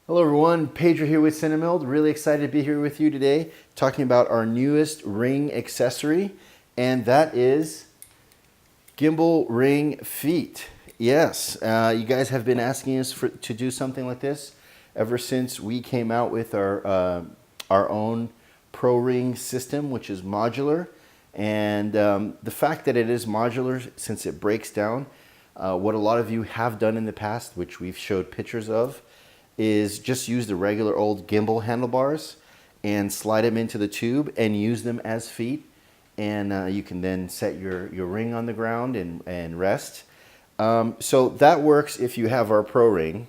Hello everyone, Pedro here with CineMilled. Really excited to be here with you today talking about our newest ring accessory, and that is Gimbal Ring Feet. Yes, you guys have been asking us to do something like this ever since we came out with our own Pro Ring system, which is modular. And the fact that it is modular, since it breaks down, what a lot of you have done in the past, which we've showed pictures of, is just use the regular old gimbal handlebars and slide them into the tube and use them as feet. And you can then set your ring on the ground and rest. So that works if you have our Pro Ring.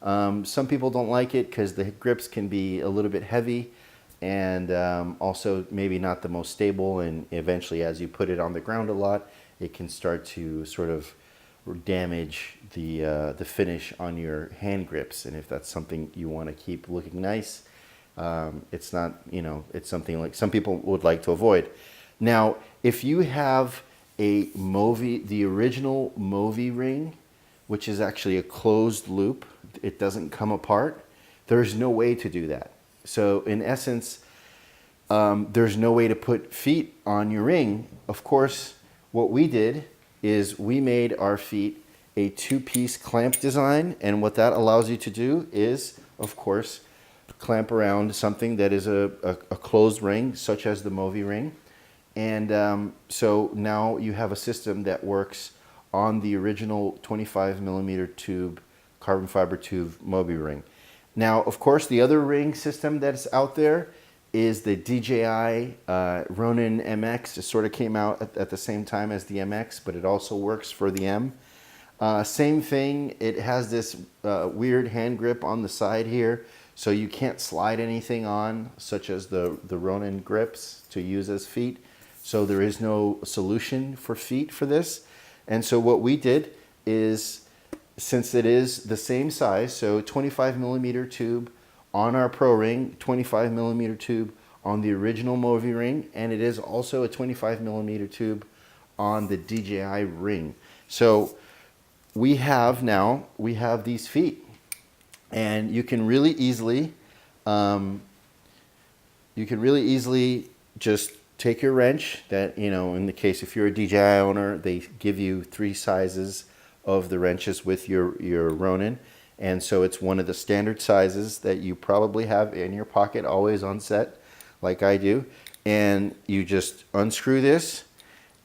Some people don't like it because the grips can be a little bit heavy and also maybe not the most stable, and eventually as you put it on the ground a lot, it can start to sort of damage the finish on your hand grips. And if that's something you want to keep looking nice, it's not, it's something like some people would like to avoid. Now, if you have a MoVI, the original MoVI ring, which is actually a closed loop, it doesn't come apart, there's no way to do that. So in essence, there's no way to put feet on your ring. Of course, what we did is we made our feet a two-piece clamp design, and what that allows you to do is, of course, clamp around something that is a closed ring, such as the MoVI ring. And so now you have a system that works on the original 25mm tube, carbon fiber tube MoVI ring. Now, of course, the other ring system that's out there is the DJI Ronin MX. It sort of came out at the same time as the MX, but it also works for the M. Same thing, it has this weird hand grip on the side here, so you can't slide anything on, such as the Ronin grips to use as feet. So there is no solution for feet for this. And so what we did is, since it is the same size, so 25mm tube on our Pro Ring, 25mm tube on the original MoVI ring, and it is also a 25mm tube on the DJI Ring. So we have these feet, and you can really easily just take your wrench that, in the case if you're a DJI owner, they give you 3 sizes of the wrenches with your Ronin. And so it's one of the standard sizes that you probably have in your pocket, always on set, like I do. And you just unscrew this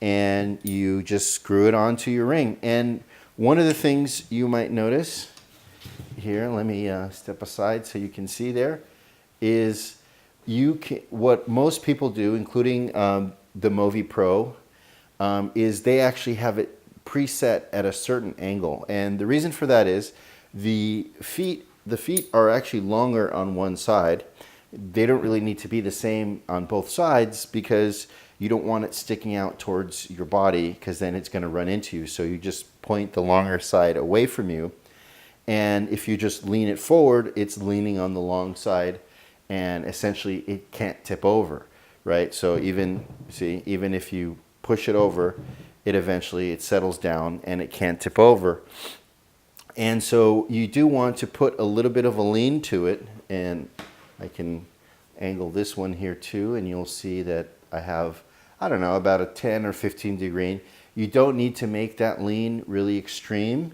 and you just screw it onto your ring. And one of the things you might notice here, let me step aside so you can see there, is what most people do, including the MoVI Pro, is they actually have it preset at a certain angle. And the reason for that is the feet are actually longer on one side. They don't really need to be the same on both sides because you don't want it sticking out towards your body, because then it's going to run into you. So you just point the longer side away from you. And if you just lean it forward, it's leaning on the long side, and essentially it can't tip over, right? So even if you push it over, it settles down and it can't tip over. And so you do want to put a little bit of a lean to it, and I can angle this one here too, and you'll see that I have, I don't know, about a 10 or 15 degree. You don't need to make that lean really extreme.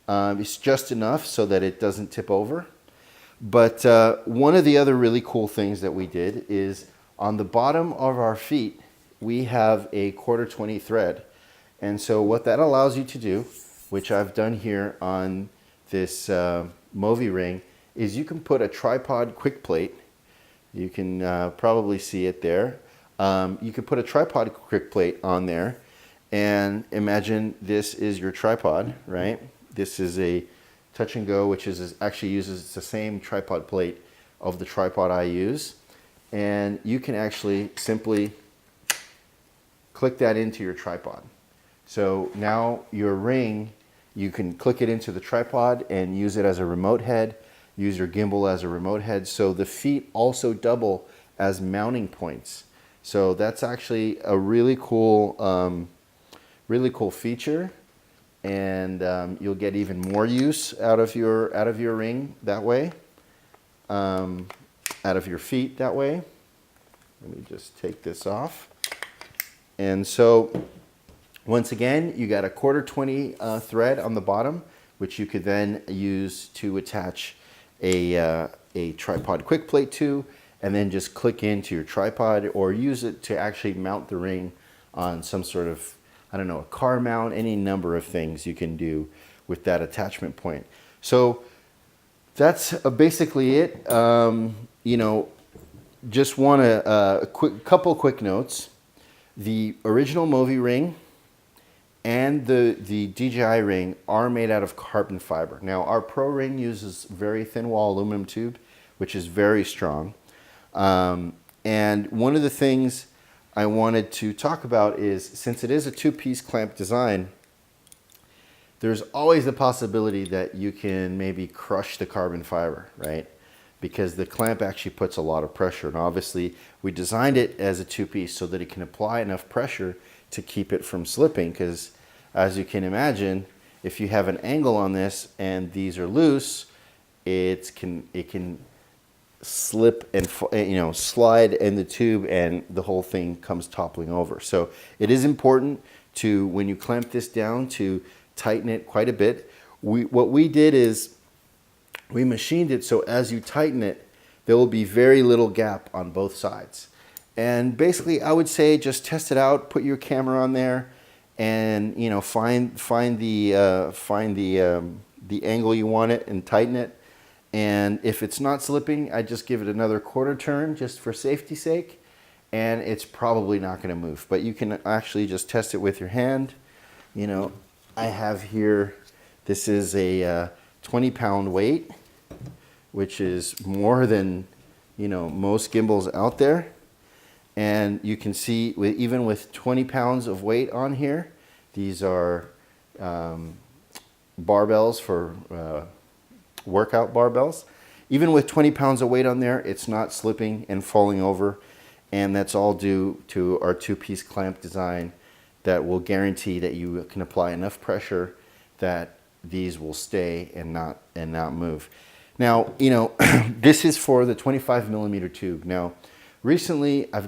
It's just enough so that it doesn't tip over. But one of the other really cool things that we did is on the bottom of our feet, we have a 1/4-20 thread. And so what that allows you to do, which I've done here on this MoVI ring, is you can put a tripod quick plate. You can probably see it there. You can put a tripod quick plate on there, and imagine this is your tripod, right? This is a touch and go, which actually uses the same tripod plate of the tripod I use. And you can actually simply click that into your tripod. So now your ring, you can click it into the tripod and use it as a remote head, use your gimbal as a remote head. So the feet also double as mounting points. So that's actually a really cool feature, and you'll get even more use out of your ring that way. out of your feet that way. Let me just take this off. And so once again, you got a 1/4 20 thread on the bottom, which you could then use to attach a tripod quick plate to, and then just click into your tripod, or use it to actually mount the ring on some sort of, I don't know, a car mount, any number of things you can do with that attachment point. So that's basically it. You know, just want a couple quick notes. The original MoVI Ring and the DJI Ring are made out of carbon fiber. Now, our Pro Ring uses very thin wall aluminum tube, which is very strong. And one of the things I wanted to talk about is, since it is a two-piece clamp design, there's always the possibility that you can maybe crush the carbon fiber, right? Because the clamp actually puts a lot of pressure. And obviously, we designed it as a two-piece so that it can apply enough pressure to keep it from slipping. Because as you can imagine, if you have an angle on this and these are loose, it can slip and, you know, slide in the tube, and the whole thing comes toppling over. So it is important to, when you clamp this down, to tighten it quite a bit. What we did is we machined it so as you tighten it, there will be very little gap on both sides. And basically, I would say just test it out, put your camera on there, and, you know, find the angle you want it and tighten it. And if it's not slipping, I just give it another 1/4 turn just for safety's sake, and it's probably not going to move. But you can actually just test it with your hand. You know, I have here, this is a 20-pound weight, which is more than, you know, most gimbals out there. And you can see, even with 20 pounds of weight on here, these are barbells for workout barbells. Even with 20 pounds of weight on there, it's not slipping and falling over. And that's all due to our two-piece clamp design that will guarantee that you can apply enough pressure that these will stay and not move. Now, you know, this is for the 25mm tube. Now, recently I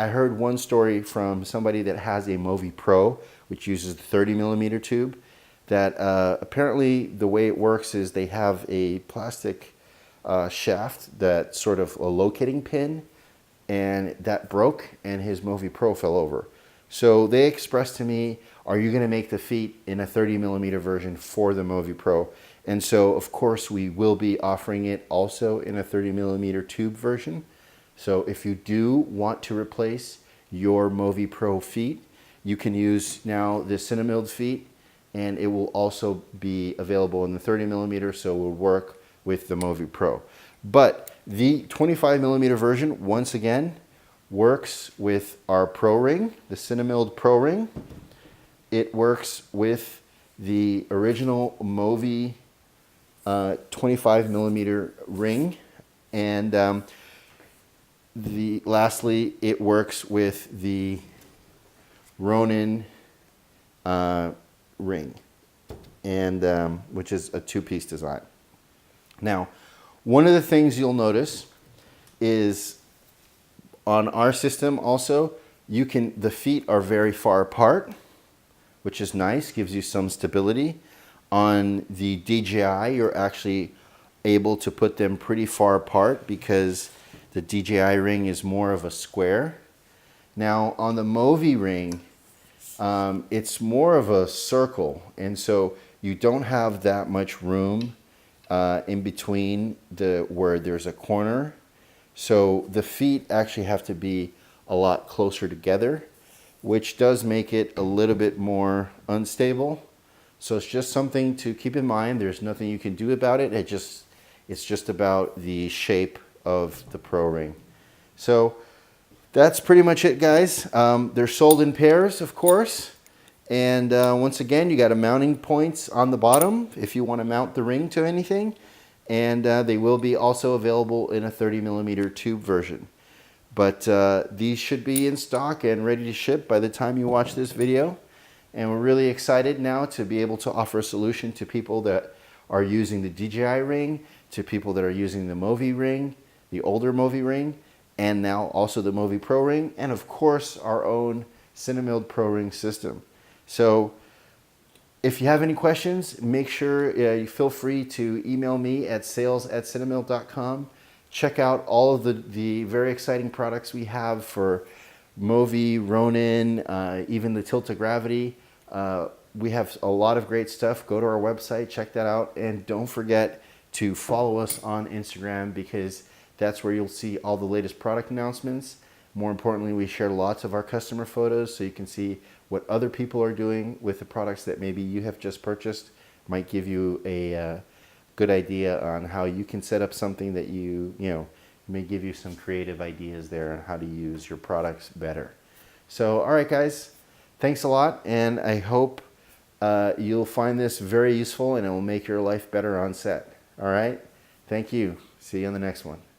heard one story from somebody that has a MoVI Pro, which uses the 30mm tube, that apparently the way it works is they have a plastic shaft, that sort of a locating pin, and that broke, and his MoVI Pro fell over. So they expressed to me, are you going to make the feet in a 30mm version for the MoVI Pro? And so, of course, we will be offering it also in a 30mm tube version. So if you do want to replace your MoVI Pro feet, you can use now the CineMilled feet, and it will also be available in the 30mm, so it will work with the MoVI Pro. But the 25mm version, once again, works with our Pro Ring, the CineMilled Pro Ring. It works with the original MoVI 25mm ring, and lastly, it works with the Ronin ring, and which is a two-piece design. Now, one of the things you'll notice is on our system also, the feet are very far apart, which is nice, gives you some stability. On the DJI, you're actually able to put them pretty far apart because the DJI Ring is more of a square. Now, on the MoVI Ring, it's more of a circle, and so you don't have that much room in between where there's a corner. So the feet actually have to be a lot closer together, which does make it a little bit more unstable. So it's just something to keep in mind. There's nothing you can do about it. It's just about the shape of the Pro Ring. So that's pretty much it, guys. They're sold in pairs, of course. And once again, you got a mounting points on the bottom if you want to mount the ring to anything. And they will be also available in a 30mm tube version. But these should be in stock and ready to ship by the time you watch this video. And we're really excited now to be able to offer a solution to people that are using the DJI Ring, to people that are using the MoVI Ring, the older MoVI Ring, and now also the MoVI Pro Ring, and of course our own CineMilled PRO Ring system. So if you have any questions, make sure you feel free to email me at sales@cinemilled.com. Check out all of the very exciting products we have for MoVI, Ronin, even the Tilt-A-Gravity. We have a lot of great stuff. Go to our website, check that out, and don't forget to follow us on Instagram, because that's where you'll see all the latest product announcements. More importantly, we share lots of our customer photos so you can see what other people are doing with the products that maybe you have just purchased. Might give you a good idea on how you can set up something that you know, may give you some creative ideas there on how to use your products better. So, all right, guys, thanks a lot, and I hope you'll find this very useful and it will make your life better on set. All right, thank you. See you on the next one.